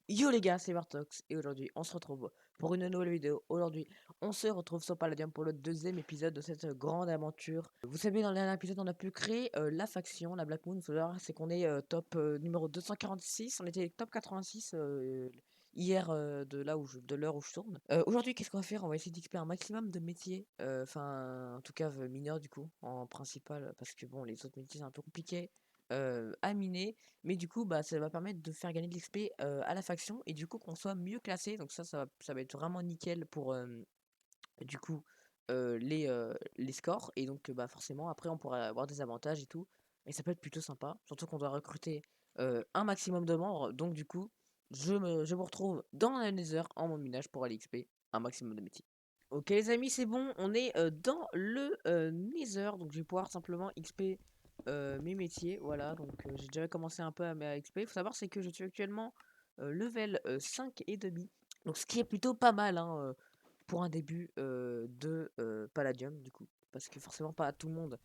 Yo les gars, c'est Martox et aujourd'hui on se retrouve pour une nouvelle vidéo. Aujourd'hui on se retrouve sur Palladium pour le deuxième épisode de cette grande aventure. Vous savez, dans le dernier épisode on a pu créer la faction, la Black Moon. C'est qu'on est top numéro 246, on était top 86 hier de l'heure où je tourne. Aujourd'hui qu'est-ce qu'on va faire? On va essayer d'XP un maximum de métiers, enfin en tout cas mineurs du coup, en principal, parce que bon les autres métiers c'est un peu compliqué à miner. Mais du coup, bah, ça va permettre de faire gagner de l'XP à la faction et du coup qu'on soit mieux classé. Donc ça va être vraiment nickel pour du coup les scores. Et donc bah, forcément, après, on pourra avoir des avantages et tout. Et ça peut être plutôt sympa. Surtout qu'on doit recruter un maximum de membres. Donc du coup, je me retrouve dans la Nether en mon minage pour aller XP un maximum de métiers. Ok les amis, c'est bon, on est dans le Nether, donc je vais pouvoir simplement XP mes métiers, voilà, donc j'ai déjà commencé un peu à XP. Il faut savoir c'est que je suis actuellement level 5 et demi, donc ce qui est plutôt pas mal hein, pour un début de Palladium du coup, parce que forcément pas tout le monde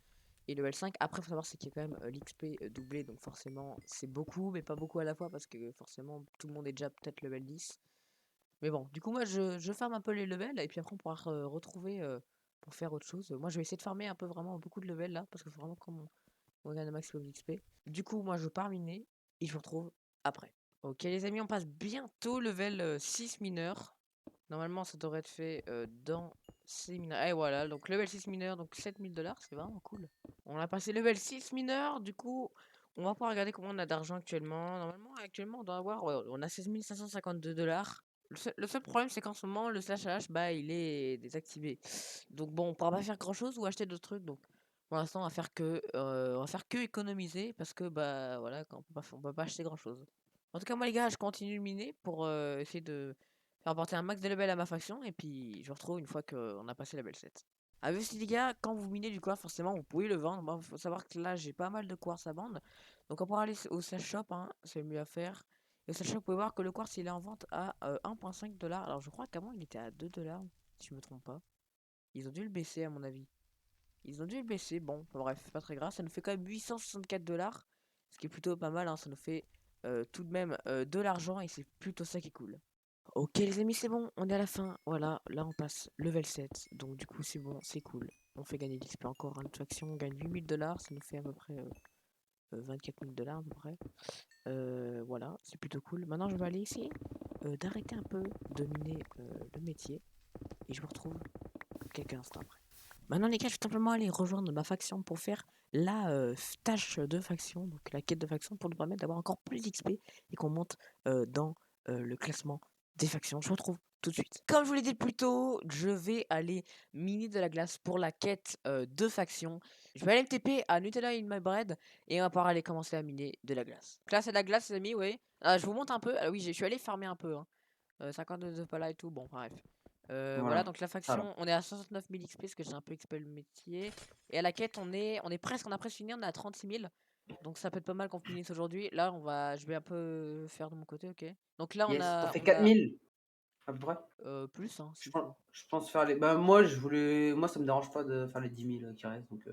est level 5. Après il faut savoir c'est qu'il y a quand même l'XP doublé, donc forcément c'est beaucoup, mais pas beaucoup à la fois, parce que forcément tout le monde est déjà peut-être level 10. Mais bon, du coup, moi, je farme un peu les levels et puis après, on pourra retrouver pour faire autre chose. Moi, je vais essayer de farmer un peu vraiment beaucoup de levels là parce qu'il faut vraiment qu'on gagne un maximum d'XP. Du coup, moi, je pars miner et je vous retrouve après. Ok, les amis, on passe bientôt level 6 mineur. Normalement, ça devrait être fait dans 6 mineurs. Et voilà, donc level 6 mineur, donc 7000 $, c'est vraiment cool. On a passé level 6 mineur, du coup, on va pouvoir regarder combien on a d'argent actuellement. Normalement, actuellement, on doit avoir, ouais, on a 16 552 $. Le seul problème, c'est qu'en ce moment, le slash H, bah, il est désactivé. Donc bon, on pourra pas faire grand chose ou acheter d'autres trucs. Donc pour l'instant, on va faire que économiser parce que bah voilà, quand on peut pas acheter grand chose. En tout cas, moi les gars, je continue de miner pour essayer de faire porter un max de level à ma faction et puis je vous retrouve une fois qu'on a passé level 7. Ah, vu les gars, quand vous minez du quartz, forcément, vous pouvez le vendre. Moi, faut savoir que là, j'ai pas mal de quartz à vendre. Donc on pourra aller au slash shop, hein, c'est le mieux à faire. Et sachant que vous pouvez voir que le quartz il est en vente à 1,5 $. Alors je crois qu'avant il était à 2 $, si je me trompe pas. Ils ont dû le baisser à mon avis. Ils ont dû le baisser, bon, bref, pas très grave. Ça nous fait quand même 864 $. Ce qui est plutôt pas mal, hein. Ça nous fait tout de même de l'argent et c'est plutôt ça qui est cool. Ok les amis, c'est bon, on est à la fin. Voilà, là on passe level 7. Donc du coup c'est bon, c'est cool. On fait gagner de l'XP encore, hein. Notre faction, on gagne 8000 $. Ça nous fait à peu près 24 000 $ à peu près. Voilà, c'est plutôt cool. Maintenant, je vais aller essayer d'arrêter un peu de miner le métier. Et je vous retrouve quelques instants après. Maintenant, les gars, je vais simplement aller rejoindre ma faction pour faire la tâche de faction, donc la quête de faction, pour nous permettre d'avoir encore plus d'XP et qu'on monte dans le classement des factions. Je vous retrouve tout de suite. Comme je vous l'ai dit plus tôt, je vais aller miner de la glace pour la quête de faction. Je vais aller me TP à Nutella in my bread et on va pouvoir aller commencer à miner de la glace. Donc là, c'est de la glace, les amis, oui. Je vous montre un peu. Ah oui, je suis allé farmer un peu. Hein. 52 de pala et tout, bon, bref. Voilà, Voilà, donc la ça là. faction, on est à 69 000 XP parce que j'ai un peu XP le métier. Et à la quête, on est presque, on a presque fini, on est à 36 000. Donc ça peut être pas mal qu'on finisse aujourd'hui. Là, je vais un peu faire de mon côté, ok. Donc là, Yes, t'as fait on a 4000 à peu près? plus, hein, Je s'il pense faut. je pense faire les moi ça me dérange pas de faire les 10 000 qui restent donc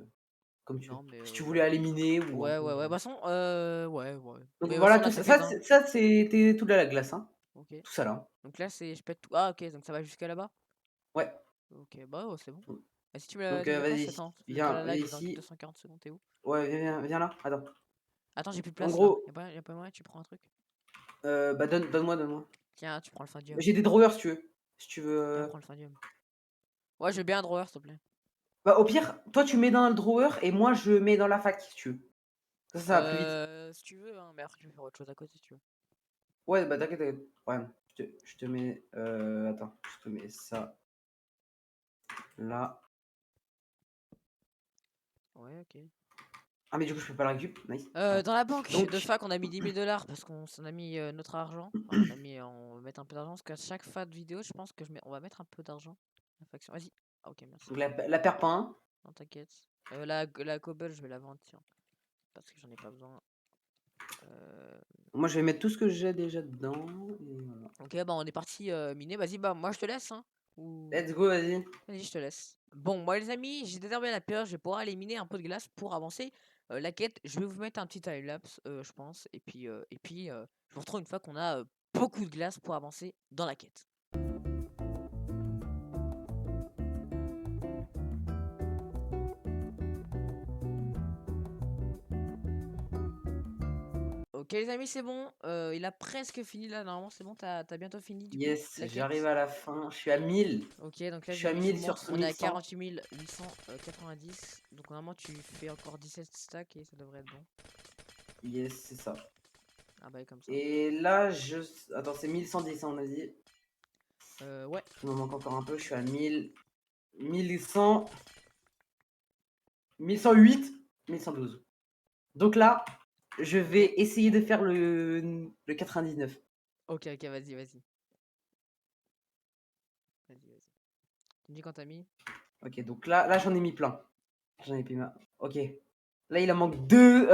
comme tu veux. Non, mais Si tu voulais ouais. aller miner ou un Ouais, peu, ouais, ouais. De toute façon, ouais, ouais. donc Mais de toute voilà façon, on a tout fait ça que 20. c'était tout de la glace, hein, Ok. tout ça là. Donc là, je pète tout. Ah, ok, donc ça va jusqu'à là-bas. Ouais, Ok, bah ouais, c'est bon. Et si donc tu me le passes, vas-y, attends, déjà viens la live dans ici. 240 secondes, t'es où? Ouais, viens là, attends. Attends, j'ai plus de En place là. gros, Y a pas moyen, tu prends un truc? bah donne-moi. Tiens, tu prends le Fadium. J'ai des drawers si tu veux. Si tu veux, Tiens, prends le Fadium. Ouais, je veux bien un drawer, s'il te plaît. bah au pire, toi tu mets dans le drawer et moi je mets dans la fac si tu veux. Ça va plus vite. Si tu veux, hein, mais après, je vais faire autre chose à côté si tu veux. Ouais, bah t'inquiète. Ouais, je te mets, attends, je te mets ça là. Ouais, ok. Ah mais du coup je peux pas la récup, nice. Ouais. Dans la banque de Donc fac, on a mis 10 000 $ parce qu'on s'en a mis notre argent. Enfin, on va mettre un peu d'argent parce qu'à chaque fin de vidéo, je pense que on va mettre un peu d'argent. La faction. Vas-y. Ah, ok, merci. la perds pas, hein. Non, t'inquiète. La cobble, je vais la vendre, tiens. Parce que j'en ai pas besoin. Euh, Moi je vais mettre tout ce que j'ai déjà dedans et voilà. Ok, bah on est parti miner. Vas-y, bah moi je te laisse, hein. Ou... Let's go, vas-y. Vas-y, je te laisse. Bon, moi les amis, j'ai désherбé la peur, je vais pouvoir éliminer un peu de glace pour avancer la quête. Je vais vous mettre un petit timelapse, je pense. Et puis je vous retrouve une fois qu'on a beaucoup de glace pour avancer dans la quête. Ok les amis, c'est bon. Il a presque fini là. Normalement, c'est bon. T'as bientôt fini du coup Yes, la j'arrive quête. à la fin. Je suis à 1000. Ok, donc Je là, suis à je vous 1000 sur montre. ce On est à 1100. 48 890. Donc normalement, tu fais encore 17 stacks et ça devrait être bon. Yes, c'est ça. Ah bah, comme ça. Et là, Attends, c'est 1110, on a dit. Ouais. Il me manque encore un peu. Je suis à 1000. 1100. 1108. 1112. Donc là, je vais essayer de faire le 99. Ok, vas-y. Vas-y. Tu me dis quand t'as mis. Ok, donc là j'en ai mis plein. J'en ai mis plein. Ok. Là, il en manque deux.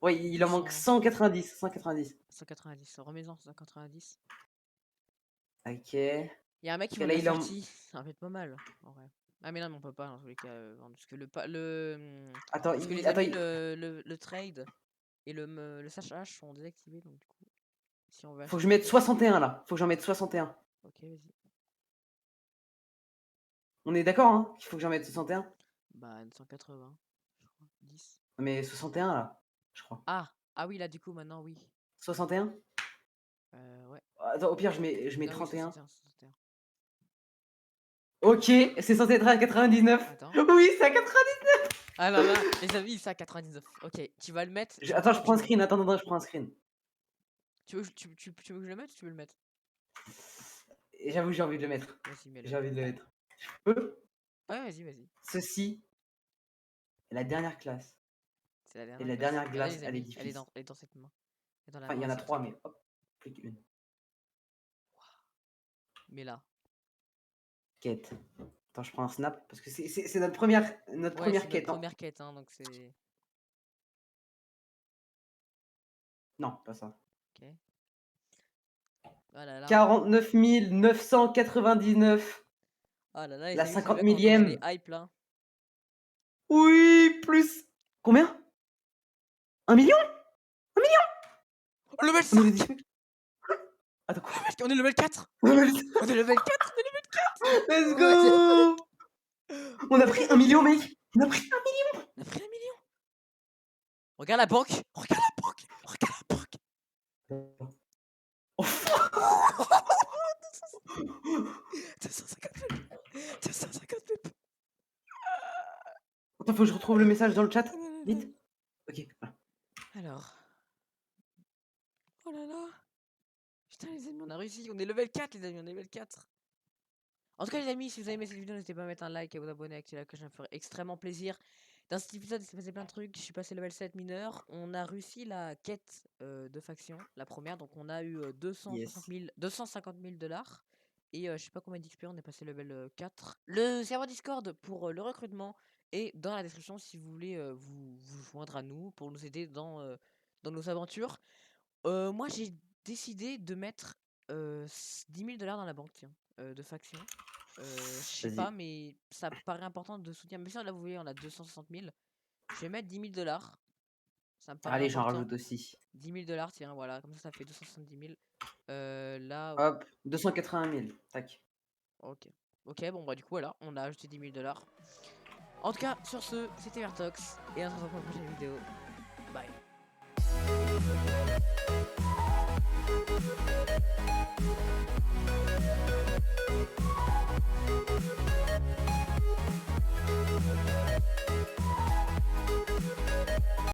Ouais, il en manque 190. 190. 190. Remets-en 190. Ok. Il y a un mec qui Et vend de là, la il en. fertie. Ça va être pas mal. En vrai. Ah, mais là, mais on peut pas dans tous les cas. Parce que Attends, parce que les attends, amis, le trade et le SHH sont désactivés. Donc, du coup, si on veut faut que acheter. je mette 61 là. Faut que j'en mette 61. Ok, vas-y. On est d'accord, hein, qu'il faut que j'en mette 61. Bah, 180. Je crois. 10. Mais 61 là, je crois. Ah oui, là, du coup, maintenant, oui. 61. Ouais. Attends, au pire, je mets Non, oui, 31. 61. Ok, c'est censé être à 99. Attends. Oui, c'est à 99. Ah là là, les amis, c'est à 99. Ok, tu vas le mettre. Attends, je prends un screen. Attends, je prends un screen. Tu veux que je le mette ou tu veux le mettre? Et j'avoue, j'ai envie de le mettre. Vas-y, mets-le. J'ai envie de le mettre. Je peux. Ouais, vas-y. Ceci est la dernière classe. C'est la Et dernière la classe. dernière Regardez, glace les à amis, l'édifice. elle est dans cette main. Elle est dans la Enfin, il main y en a asiatique. 3, mais hop, plus qu'une. Mais là. Quête. Attends, je prends un snap parce que c'est notre première Ouais, c'est première notre quête. Hein. première quête, hein, donc c'est. Non, pas ça. Ok. Oh là là. 49 999. Oh là là, les La amis, c'est 50 vrai qu'on est millième. hype là. Oui, plus. Combien? 1 million? Oh, level On est 5! Attends, quoi? On est level 4! On On est level 4! On est level 4! Let's Ouais, go! On a pris 1 million, mec! On a pris 1 million! on a pris 1 million! Regarde la banque! Regarde la banque! Regarde la banque! Oh, 250 pips! 250 pips! attends, faut que je retrouve le message dans le chat. Vite. Ok. Alors. Oh là là! Putain, les amis, on a réussi! On est level 4, les amis, on est level 4! En tout cas, les amis, si vous avez aimé cette vidéo, n'hésitez pas à mettre un like et à vous abonner, à activer la cloche, ça me ferait extrêmement plaisir. Dans cet épisode, il s'est passé plein de trucs. Je suis passé level 7 mineur. On a réussi la quête de faction, la première. Donc, on a eu 250 000 dollars. Et je sais pas combien d'XP, on est passé level 4. Le serveur Discord pour le recrutement est dans la description si vous voulez vous joindre à nous pour nous aider dans nos aventures. Moi, j'ai décidé de mettre 10 000 dollars dans la banque, tiens, de faction. Je sais pas, Vas-y. mais ça paraît important de soutenir. Mais si là, vous voyez, on a 260 000. Je vais mettre 10 000 dollars. Ça me paraît Allez, j'en important. rajoute aussi. 10 000 dollars, tiens, voilà. Comme ça fait 270 000. Là, Hop, 280 000. Tac. ok. Ok, bon, bah, du coup, voilà, on a ajouté 10 000 dollars. En tout cas, sur ce, c'était Vertox. Et on se retrouve pour une prochaine vidéo. Bye.